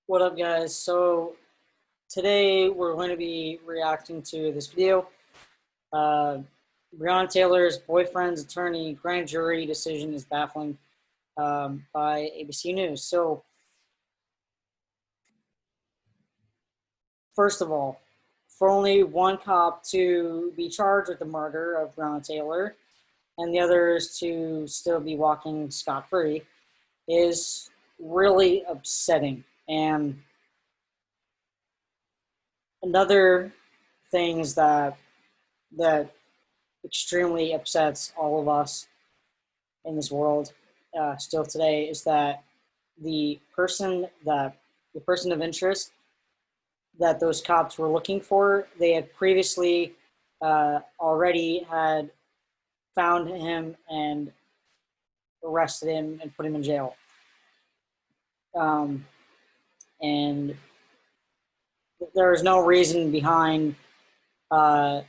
What up, guys? So today we're going to be reacting to this video. Uh, Briana Taylor's boyfriend's attorney grand jury decision is baffling, by ABC News. So first of all, for only one cop to be charged with the murder of Briana Taylor and the others to still be walking scot-free is really upsetting. And another thing is that extremely upsets all of us in this world still today is that the person that the person of interest that those cops were looking for, they had previously already had found him and arrested him and put him in jail. Um, and there is no reason behind uh,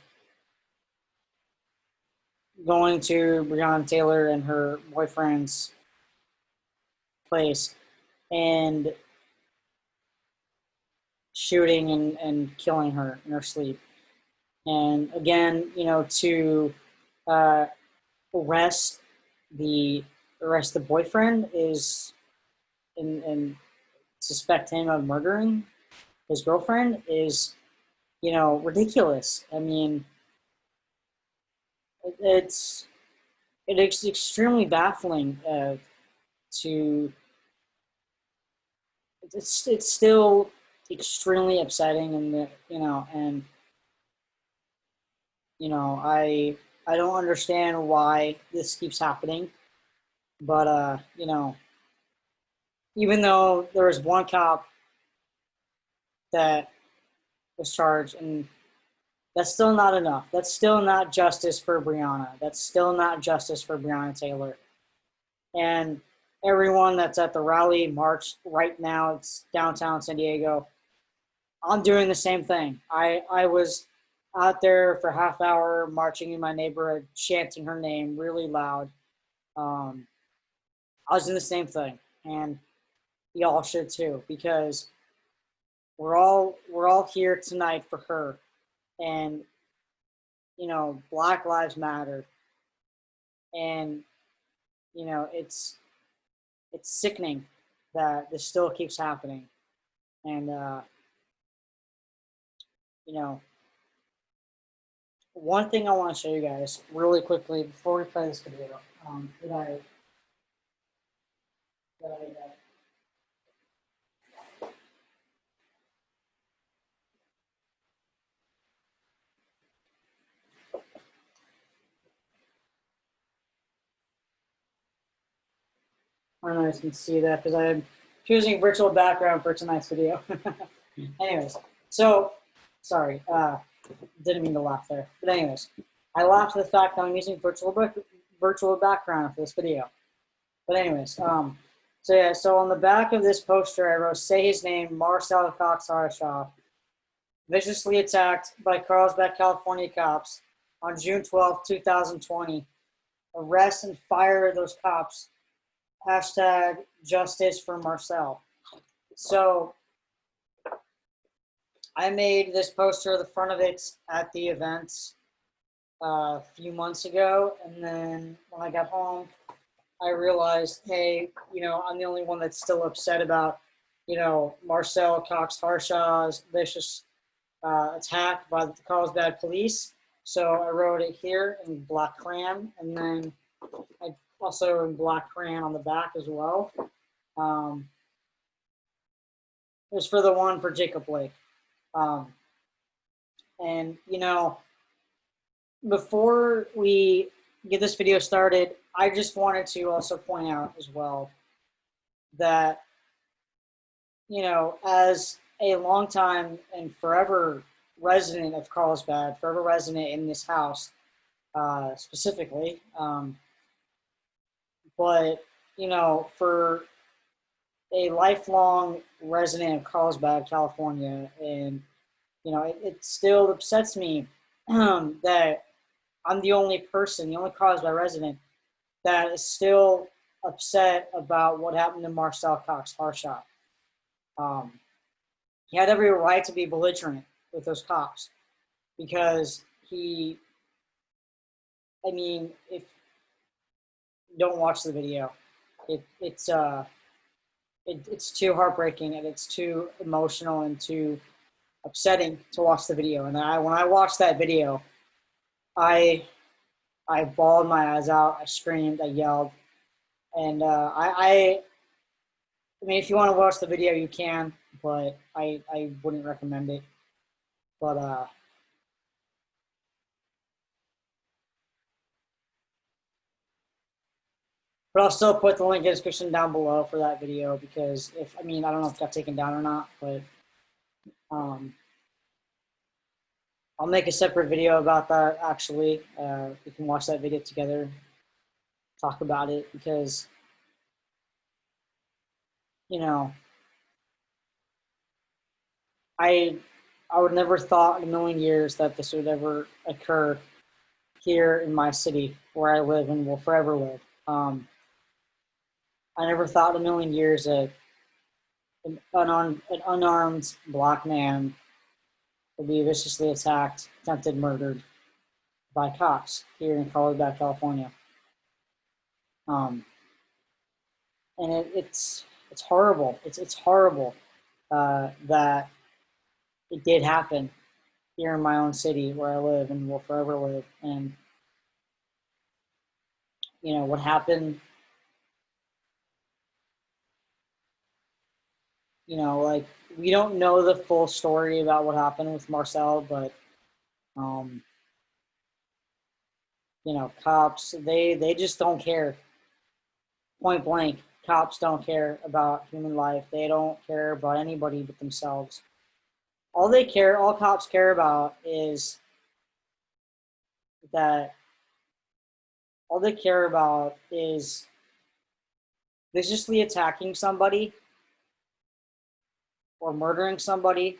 going to Briana Taylor and her boyfriend's place and shooting and killing her in her sleep. And again, to uh, arrest the boyfriend is and suspect him of murdering his girlfriend is, ridiculous. I mean, it's extremely baffling to it's still extremely upsetting, and I don't understand why this keeps happening, but even though there was one cop that was charged, and that's still not enough. That's still not justice for Briana. That's still not justice for Briana Taylor. And everyone that's at the rally march right now, it's downtown San Diego. I'm doing the same thing. I was out there for a half hour marching in my neighborhood, chanting her name really loud. I was doing the same thing, and y'all should too, because we're all here tonight for her, and Black Lives Matter, and it's sickening that this still keeps happening, and you know one thing I want to show you guys really quickly before we play this video, that I don't know if you can see that because I'm choosing virtual background for tonight's video. Anyways, so sorry, didn't mean to laugh there. But anyways, I laughed at the fact that I'm using virtual background for this video. But anyways, so yeah, so on the back of this poster, I wrote, "Say his name, Marcel Cox-Harshaw, viciously attacked by Carlsbad, California cops on June 12, 2020. Arrest and fire those cops. Hashtag justice for Marcel." So I made this poster, the front of it, at the event a few months ago, and then when I got home, I realized, hey, I'm the only one that's still upset about, Marcel Cox-Harshaw's vicious attack by the Carlsbad police. So I wrote it here in black crayon, and then I also in black crayon on the back as well. It was for the one for Jacob Blake. And before we get this video started, I just wanted to also point out as well that, as a longtime and forever resident of Carlsbad, forever resident in this house specifically, but, for a lifelong resident of Carlsbad, California, and, it still upsets me that I'm the only person, the only Carlsbad resident that is still upset about what happened to Marcel Cox-Harshaw. he had every right to be belligerent with those cops because he, I mean, if you don't watch the video, it's too heartbreaking and it's too emotional and too upsetting to watch the video. And when I watched that video, I bawled my eyes out. I screamed. I yelled. And I mean, if you want to watch the video, you can, but I wouldn't recommend it. But I'll still put the link in the description down below for that video because I don't know if it got taken down or not, but I'll make a separate video about that actually. We can watch that video together, talk about it because, you know, I would never thought in a million years that this would ever occur here in my city where I live and will forever live. I never thought in a million years that an unarmed black man would be viciously attacked, attempted murdered by cops here in Carlsbad, California. And it's horrible. It's horrible that it did happen here in my own city where I live and will forever live. And you know what happened. You know, like we don't know the full story about what happened with Marcel, but you know, cops they just don't care. Point blank, cops don't care about human life. They don't care about anybody but themselves. All cops care about is that all they care about is viciously attacking somebody or murdering somebody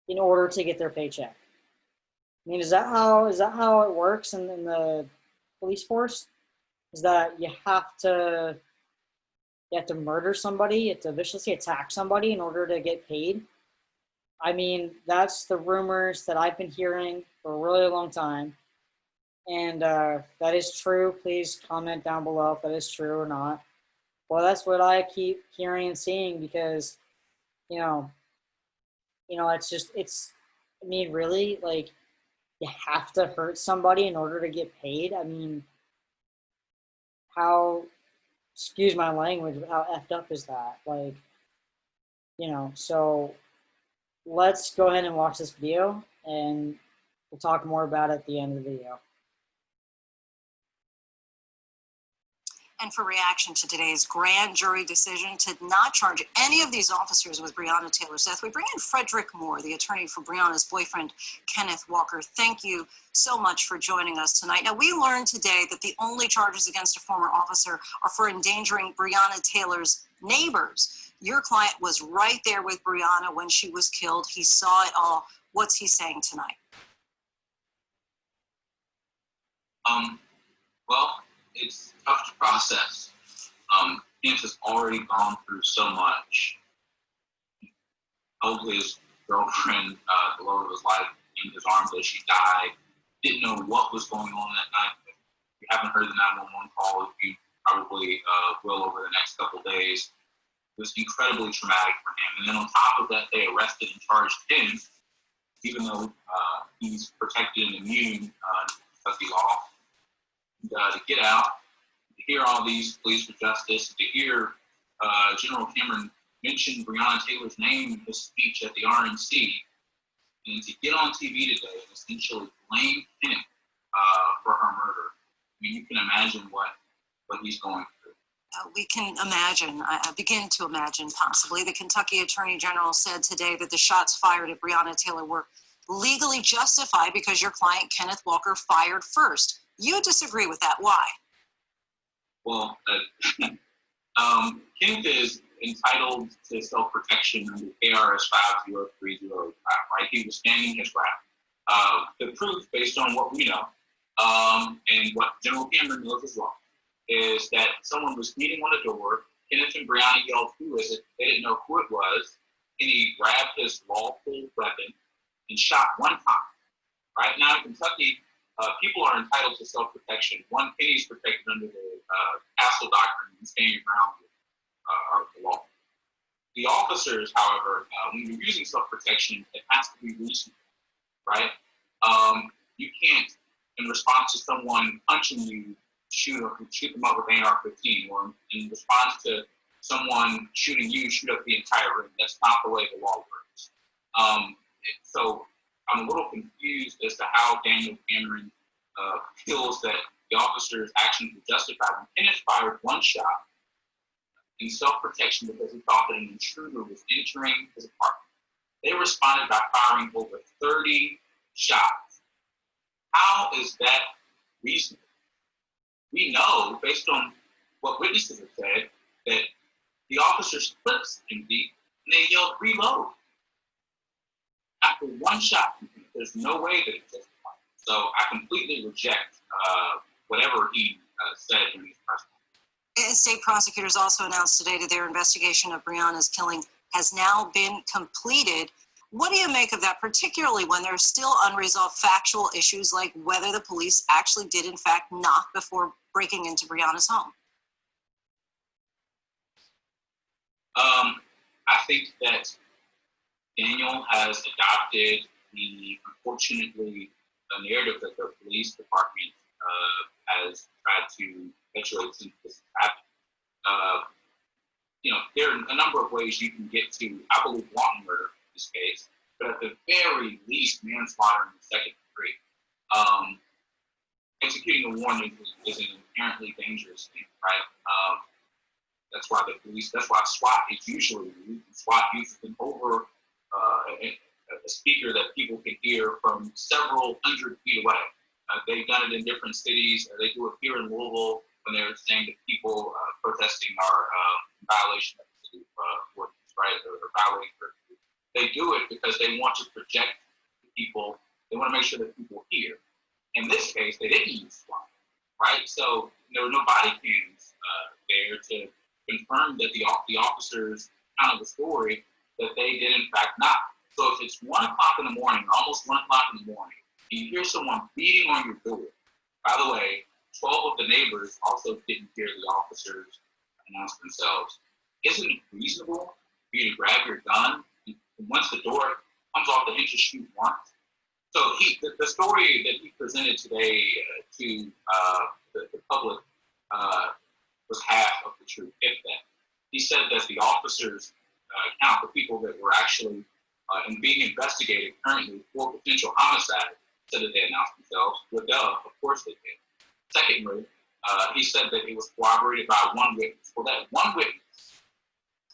in order to get their paycheck. I mean, is that how it works in the police force? Is that you have to murder somebody, you have to viciously attack somebody in order to get paid? I mean, that's the rumors that I've been hearing for a really long time. And that is true. Please comment down below if that is true or not. Well, that's what I keep hearing and seeing because, you know, I mean, really, like, you have to hurt somebody in order to get paid. I mean, excuse my language, but how effed up is that? Like, you know, so let's go ahead and watch this video and we'll talk more about it at the end of the video. And for reaction to today's grand jury decision to not charge any of these officers with Briana Taylor's death, we bring in Frederick Moore, the attorney for Briana's boyfriend, Kenneth Walker. Thank you so much for joining us tonight. Now, we learned today that the only charges against a former officer are for endangering Briana Taylor's neighbors. Your client was right there with Briana when she was killed. He saw it all. What's he saying tonight? Well, it's tough to process. Kent has already gone through so much. He held his girlfriend, the love of his life, in his arms as she died. Didn't know what was going on that night. If you haven't heard the 911 call, you probably will over the next couple of days. It was incredibly traumatic for him. And then on top of that, they arrested and charged him, even though he's protected and immune because he's off. To get out, to hear all these pleas for justice, to hear General Cameron mention Briana Taylor's name in his speech at the RNC, and to get on TV today and essentially blame him for her murder. I mean, you can imagine what he's going through. We can imagine, begin to imagine possibly. The Kentucky Attorney General said today that the shots fired at Briana Taylor were legally justified because your client, Kenneth Walker, fired first. You disagree with that. Why? Well, Kenneth is entitled to self-protection under KRS 50305, right? He was standing his ground. The proof, based on what we know, and what General Cameron knows as well, is that someone was beating on a door. Kenneth and Briana yelled, "Who is it?" They didn't know who it was. Kenny grabbed his lawful weapon and shot one time. Right now in Kentucky, people are entitled to self-protection. One, Kenny is protected under the Castle Doctrine and standing ground of the law. The officers, however, when you're using self-protection, it has to be reasonable, right? You can't, in response to someone punching you, shoot them up with AR-15, or in response to someone shooting you, shoot up the entire room. That's not the way the law works. So I'm a little confused as to how Daniel Cameron feels that the officer's actions were justified. When Kenneth fired one shot in self-protection because he thought that an intruder was entering his apartment. They responded by firing over 30 shots. How is that reasonable? We know, based on what witnesses have said, that the officer's clips empty and they yelled, "Reload." After one shot, there's no way that it's justified. So I completely reject whatever he said in his press conference. State prosecutors also announced today that their investigation of Briana's killing has now been completed. What do you make of that, particularly when there's still unresolved factual issues like whether the police actually did in fact knock before breaking into Briana's home? I think that Daniel has adopted the, unfortunately, narrative that the police department has tried to perpetuate since this happened. There are a number of ways you can get to, I believe, wanton murder in this case, but at the very least, manslaughter in the second degree. Executing a warrant is an inherently dangerous thing, right? That's why SWAT is usually used. SWAT uses an over a speaker that people can hear from several hundred feet away. They've done it in different cities. They do it here in Louisville when they're saying that people protesting are in violation of the city ordinance, right? Or violating curfew. They do it because they want to project to people. They want to make sure that people hear. In this case, they didn't use SWAT, right? So there were no body cams there to confirm that the officers kind of the story that they did in fact not. So if it's 1 o'clock in the morning, almost 1 o'clock in the morning, and you hear someone beating on your door, by the way, 12 of the neighbors also didn't hear the officers announce themselves. Isn't it reasonable for you to grab your gun and once the door comes off the hinges, shoot once? So the story that he presented today to the public was half of the truth, if that. He said that the officers count the people that were actually being investigated currently for potential homicide said that they announced themselves. Well, duh, of course they did. Secondly, he said that it was corroborated by one witness. Well, that one witness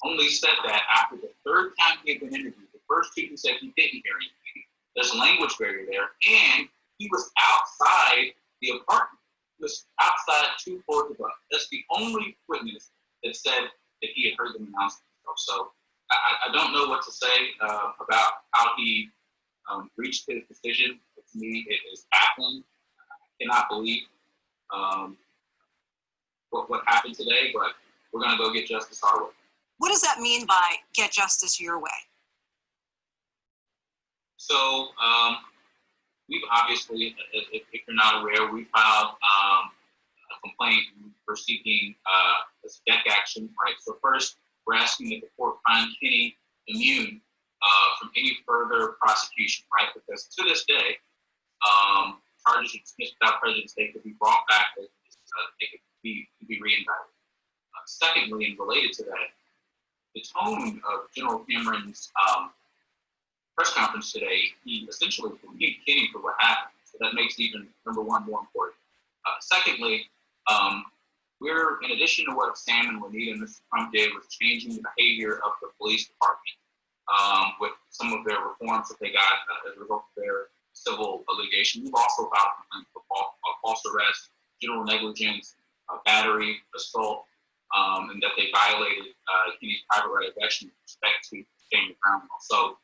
only said that after the third time he had been interviewed. The first two he said he didn't hear anything. There's a language barrier there, and he was outside the apartment. He was outside 2 floors above. That's the only witness that said that he had heard them announce themselves. So I don't know what to say about how he reached his decision. To me, it is baffling. I cannot believe what happened today, but we're going to go get justice our way. What does that mean by get justice your way? So we've obviously, if you're not aware, we filed a complaint. We're seeking this deck action, right? So first, we're asking that the court find Kenny immune from any further prosecution, right? Because to this day, charges dismissed without prejudice, they could be brought back, they could be reindicted. Secondly, and related to that, the tone of General Cameron's press conference today, he essentially blamed Kenny for what happened. So that makes even, number one, more important. Secondly, we're, in addition to what Sam and Juanita and Mr. Trump did, was changing the behavior of the police department with some of their reforms that they got as a result of their civil litigation. We've also filed complaints for false arrest, general negligence, battery, assault, and that they violated Kenny's private right of action with respect to staying ground. So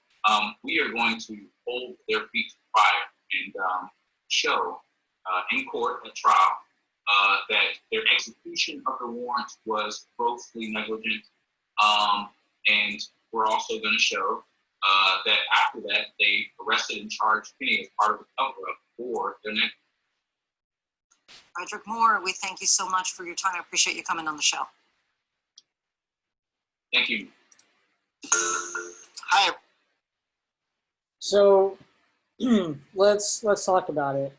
we are going to hold their feet to the fire and show in court at trial that their execution of the warrant was grossly negligent, and we're also going to show that after that, they arrested and charged Penny as part of the cover-up for their next. Frederick Moore, we thank you so much for your time. I appreciate you coming on the show. Thank you. Hi. So let's talk about it.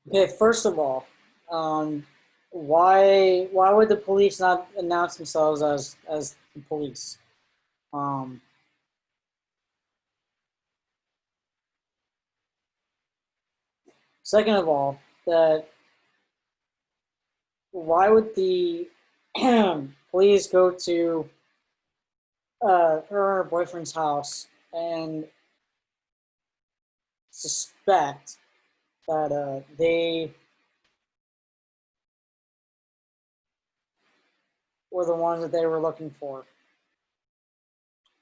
Okay, first of all, why would the police not announce themselves as the police? Second of all, that why would the police go to her and her boyfriend's house and suspect that they were the ones that they were looking for,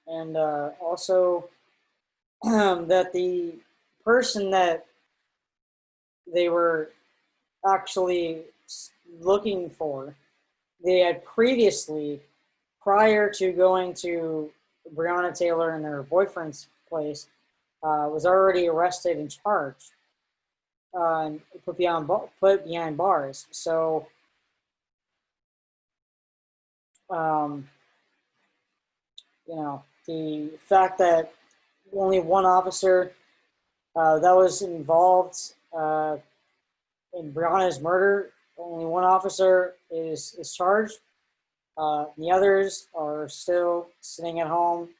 and also that the person that they were actually looking for, they had previously, prior to going to Briana Taylor and her boyfriend's place, was already arrested and charged and put behind bars. So, you know, the fact that only one officer that was involved in Brianna's murder, only one officer is charged. The others are still sitting at home,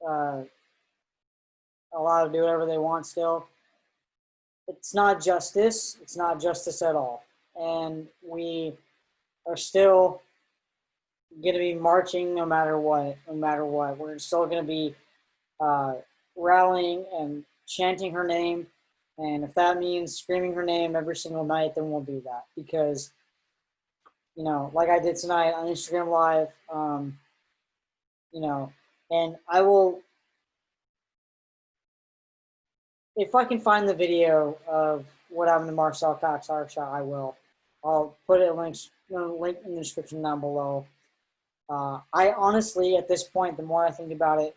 allowed to do whatever they want still. It's not justice. It's not justice at all. And we are still going to be marching no matter what. We're still going to be rallying and chanting her name. And if that means screaming her name every single night, then we'll do that. Because, you know, like I did tonight on Instagram Live, you know, and I will, if I can find the video of what happened to Marcel Cox-Harshaw, I will. I'll put a link in the description down below. I honestly, at this point, the more I think about it,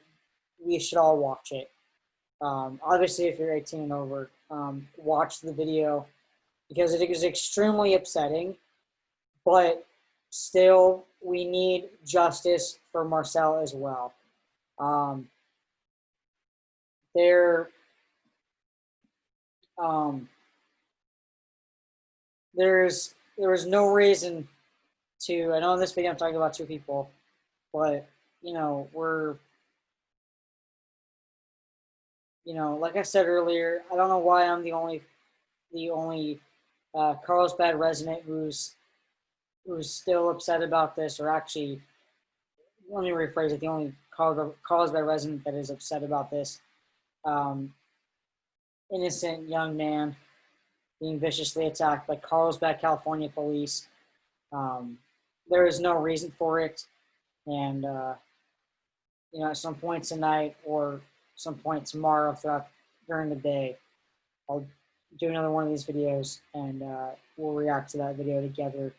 we should all watch it. Obviously, if you're 18 and over, watch the video because it is extremely upsetting. But still, we need justice for Marcel as well. There was no reason to. I know in this video I'm talking about two people, but you know like I said earlier, I don't know why I'm the only Carlsbad resident who's still upset about this, or actually, let me rephrase it, the only Carlsbad resident that is upset about this. Innocent young man being viciously attacked by Carlsbad, California police. There is no reason for it. And, at some point tonight or some point tomorrow during the day, I'll do another one of these videos and we'll react to that video together.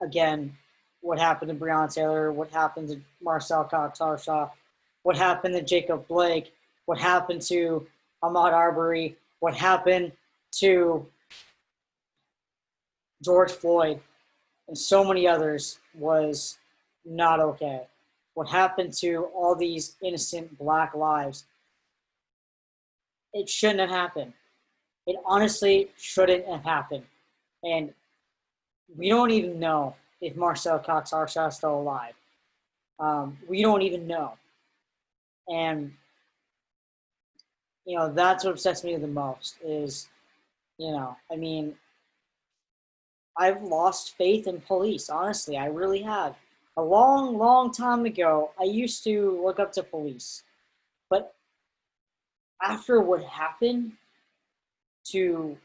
Again, what happened to Briana Taylor, what happened to Marcel Cox-Harshaw, what happened to Jacob Blake, what happened to Ahmaud Arbery, what happened to George Floyd, and so many others was not okay. What happened to all these innocent Black lives, it shouldn't have happened. It honestly shouldn't have happened. And we don't even know if Marcel Cox-Harshaw is still alive. We don't even know. And, that's what upsets me the most is, I've lost faith in police, honestly. I really have. A long, long time ago, I used to look up to police. But after what happened to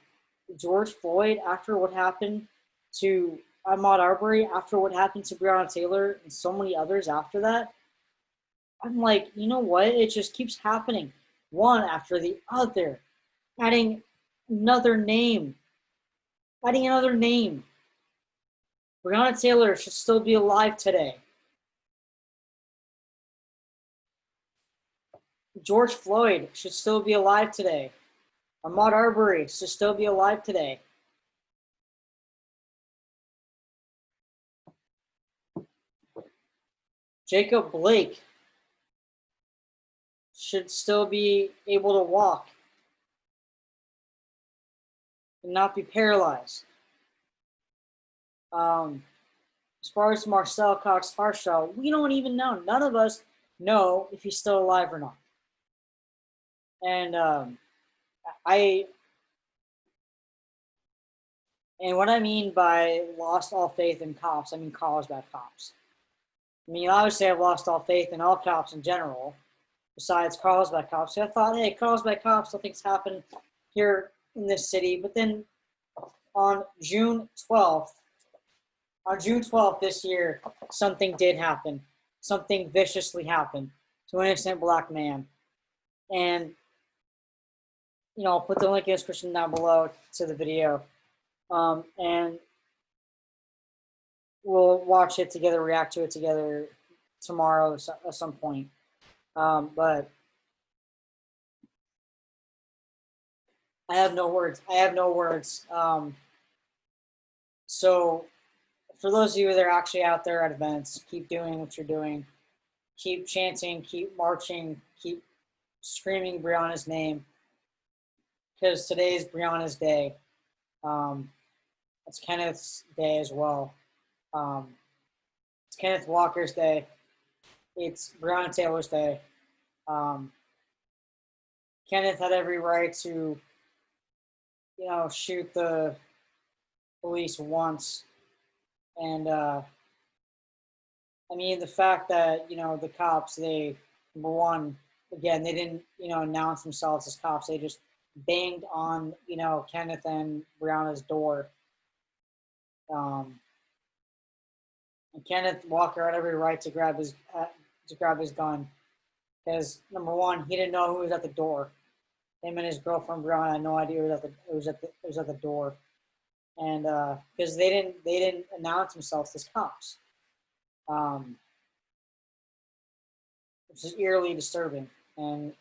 George Floyd, after what happened to Ahmaud Arbery, after what happened to Briana Taylor, and so many others after that, I'm like, you know what? It just keeps happening. one after the other, adding another name. Briana Taylor should still be alive today. George Floyd should still be alive today. Ahmaud Arbery should still be alive today. Jacob Blake should still be able to walk and not be paralyzed. As far as Marcel Cox-Harshaw, we don't even know. None of us know if he's still alive or not. And what I mean by lost all faith in cops, I mean Carlsbad cops. I mean, obviously I've lost all faith in all cops in general, besides Carlsbad cops. So I thought, hey, Carlsbad cops, something's happened here in this city. But then on June 12th this year, something did happen. Something viciously happened to an innocent black man. And, you know, I'll put the link in the description down below to the video. And we'll watch it together, react to it together tomorrow at some point. But I have no words. So for those of you that are actually out there at events, keep doing what you're doing. Keep chanting, keep marching, keep screaming Brianna's name. Because today is Brianna's day. It's Kenneth's day as well. It's Kenneth Walker's day. It's Briana Taylor's day. Kenneth had every right to, you know, shoot the police once. And, I mean, the fact that, you know, the cops, they, number one, again, they didn't, you know, announce themselves as cops. They just banged on, you know, Kenneth and Brianna's door. And Kenneth Walker had every right to grab his gun, because number one, he didn't know who was at the door. Him and his girlfriend Brianna had no idea who was at the door, and because they didn't announce themselves as cops, which is eerily disturbing and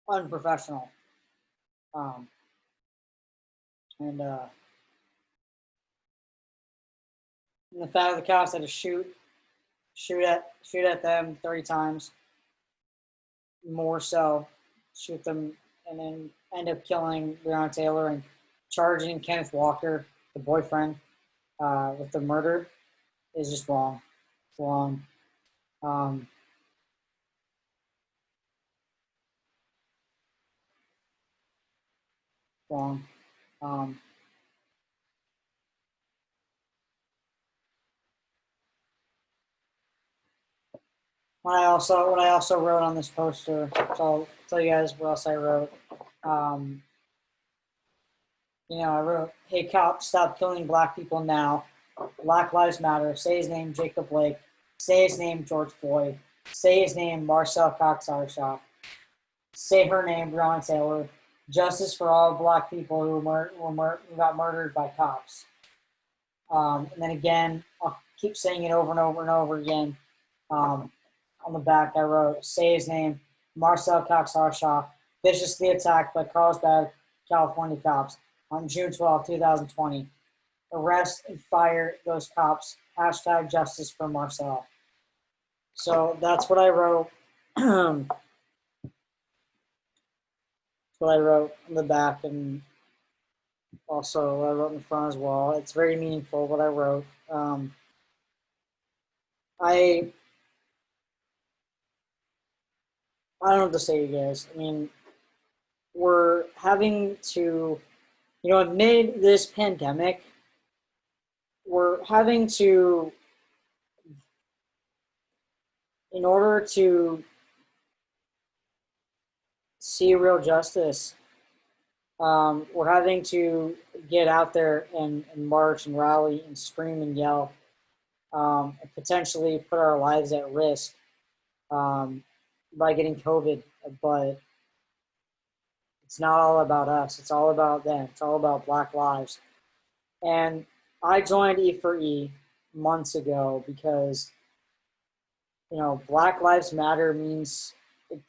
unprofessional. And the fact that the cops had to shoot at them 30 times, more so, shoot them, and then end up killing Briana Taylor and charging Kenneth Walker, the boyfriend, with the murder is just wrong. It's wrong. Wrong. What I also wrote on this poster, so I'll tell you guys what else I wrote. You know, I wrote, "Hey cops, stop killing black people now. Black Lives Matter. Say his name, Jacob Blake. Say his name, George Floyd. Say his name, Marcel Cox-Harshaw. Say her name, Briana Taylor. Justice for all black people who got murdered by cops." And then again, I'll keep saying it over and over and over again. On the back, I wrote, "Say his name, Marcel Cox-Harshaw, viciously attacked by Carlsbad, California cops on June 12, 2020. Arrest and fire those cops. Hashtag justice for Marcel." So that's what I wrote. That's what I wrote on the back, and also I wrote in the front as well. It's very meaningful what I wrote. I don't know what to say, you guys. I mean, we're having to, you know, amid this pandemic, we're having to, in order to see real justice, we're having to get out there and march and rally and scream and yell, and potentially put our lives at risk by getting COVID. But It's not all about us. It's all about them. It's all about Black lives. And I joined E for E months ago because, you know, Black Lives Matter means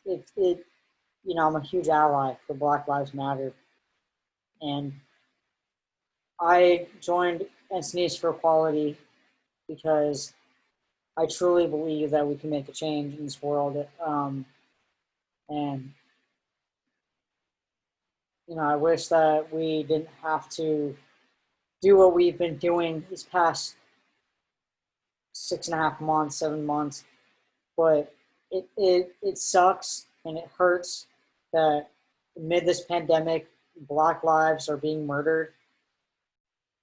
it you know, I'm a huge ally for Black Lives Matter. And I joined Entities for Equality because I truly believe that we can make a change in this world. And, you know, I wish that we didn't have to do what we've been doing these past 6.5 months, 7 months. But it sucks and it hurts that amid this pandemic, Black lives are being murdered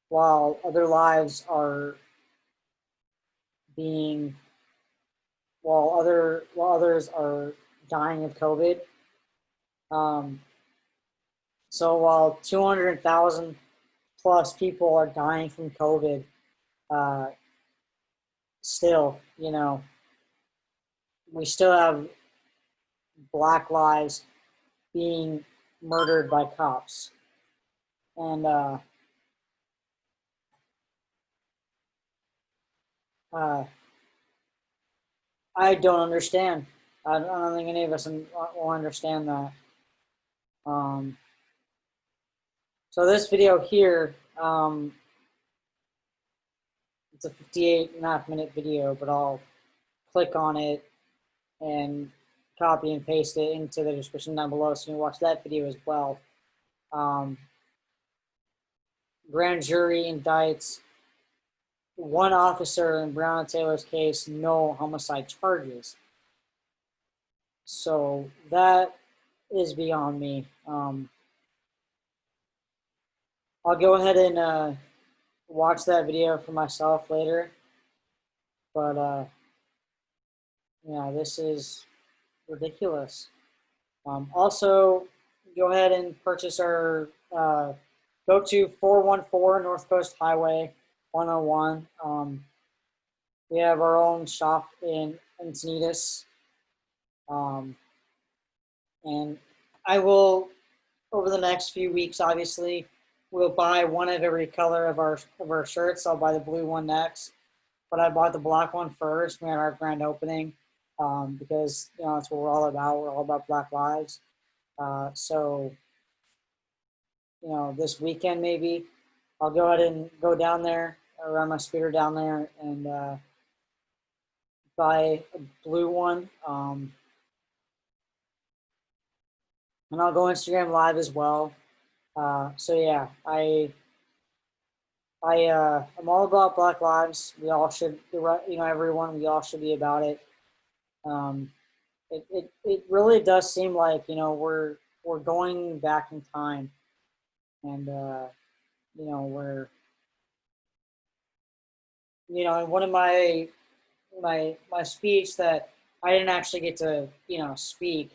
while other lives are being, while others are dying of COVID. So while 200,000 plus people are dying from COVID, still, you know, we still have Black lives being murdered by cops. And I don't understand. I don't think any of us will understand that. So this video here, it's a 58.5-minute video, but I'll click on it and copy and paste it into the description down below so you can watch that video as well. Grand jury indicts one officer in Briana Taylor's case, no homicide charges. So that is beyond me. I'll go ahead and watch that video for myself later. But yeah, this is ridiculous. Also, go ahead and purchase our, go to 414 North Coast Highway 101. We have our own shop in Encinitas. And I will, over the next few weeks, obviously, we'll buy one of every color of our shirts. I'll buy the blue one next, but I bought the black one first. We had our grand opening because, you know, that's what we're all about. We're all about Black lives. So, you know, this weekend maybe I'll go ahead and go down there, run my scooter down there, and buy a blue one. And I'll go Instagram live as well. So yeah, I'm all about Black lives. We all should, you know, everyone, we all should be about it. It really does seem like, you know, we're going back in time, and you know, in one of my speech that I didn't actually get to, you know, speak,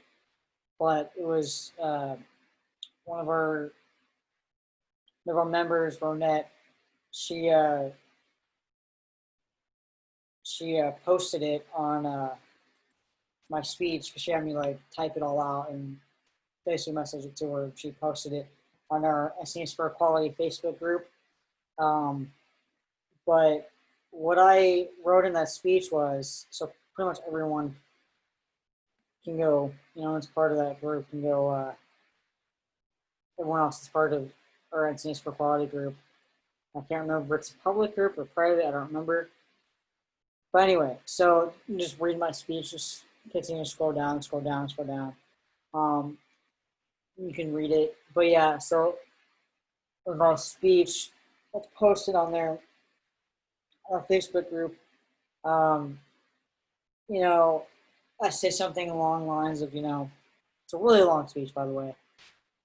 but it was one of our members, Ronette. She posted it on my speech because she had me like type it all out and basically message it to her. She posted it on our SNES for Equality Facebook group. But what I wrote in that speech was, so pretty much everyone can go, you know, it's part of that group, can go, everyone else is part of our SNES for Equality group. I can't remember if it's a public group or private, I don't remember. But anyway, so you just read my speech, just continue to scroll down, scroll down, scroll down. You can read it. But yeah, so with my speech, that's posted on there, our Facebook group. You know, I say something along the lines of, you know, it's a really long speech, by the way,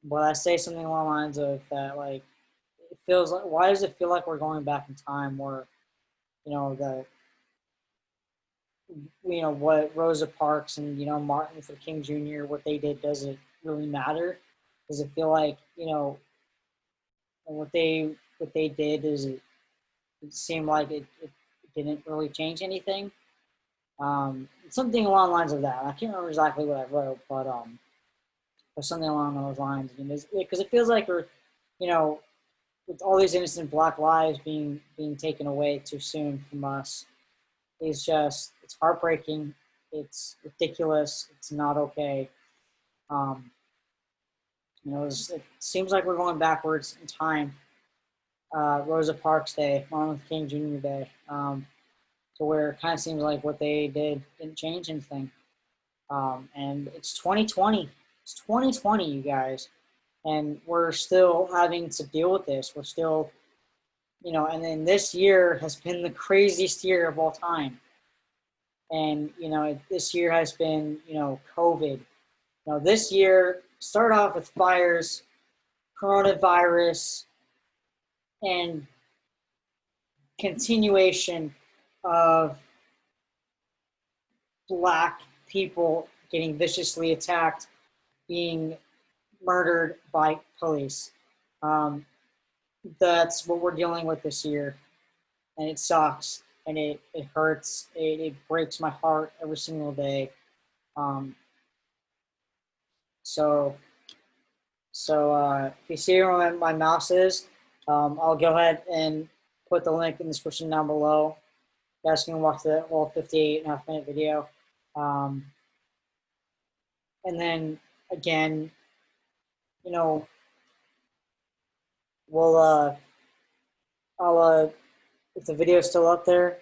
but I say something along the lines of that, like, it feels like, why does it feel like we're going back in time where, you know, you know, what Rosa Parks and, you know, Martin Luther King Jr., what they did, doesn't really matter? Does it feel like, you know, what they did, does it seemed like it didn't really change anything? Something along the lines of that. I can't remember exactly what I wrote, but or something along those lines. I mean, because it feels like we're, you know, with all these innocent Black lives being taken away too soon from us, it's heartbreaking. It's ridiculous. It's not okay. You know, it seems like we're going backwards in time. Rosa Parks Day, Martin Luther King Jr. Day, to where it kind of seems like what they did didn't change anything. And it's 2020. It's 2020, you guys, and we're still having to deal with this. We're still, you know, and then this year has been the craziest year of all time. And, you know, this year has been, you know, COVID. Now, this year started off with fires, coronavirus, and continuation of Black people getting viciously attacked, being murdered by police. That's what we're dealing with this year, and it sucks, and it hurts. It breaks my heart every single day. So if you see where my mouse is, I'll go ahead and put the link in the description down below. You guys can watch the whole 58.5-minute video. And then again, you know, I'll if the video is still up there,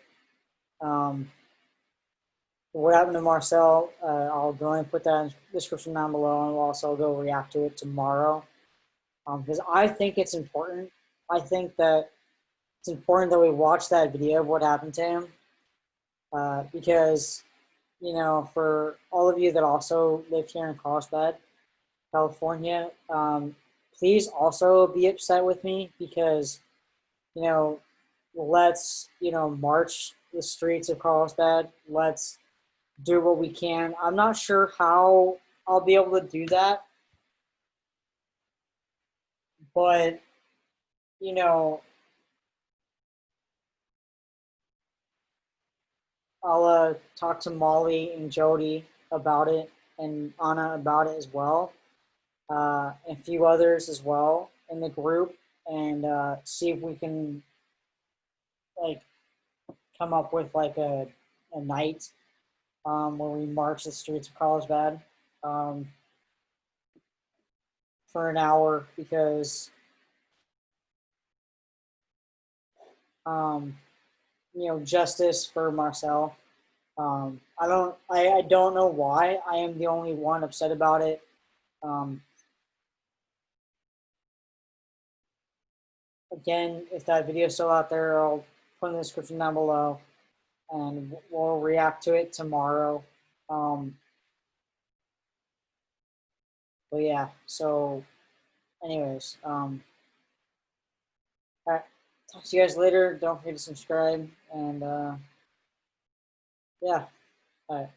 what happened to Marcel, I'll go and put that in the description down below, and we'll also go react to it tomorrow. Because I think it's important. I think that it's important that we watch that video of what happened to him. Because, you know, for all of you that also live here in Carlsbad, California, please also be upset with me, because, you know, let's, you know, march the streets of Carlsbad. Let's do what we can. I'm not sure how I'll be able to do that, but, you know, I'll talk to Molly and Jody about it, and Anna about it as well, and a few others as well in the group, and see if we can, like, come up with like a night where we march the streets of Carlsbad for an hour, because you know, justice for Marcel. I don't know why I am the only one upset about it. Again, if that video is still out there, I'll put in the description down below, and we'll react to it tomorrow. But yeah, so anyways, all right, talk to you guys later. Don't forget to subscribe, and yeah, all right.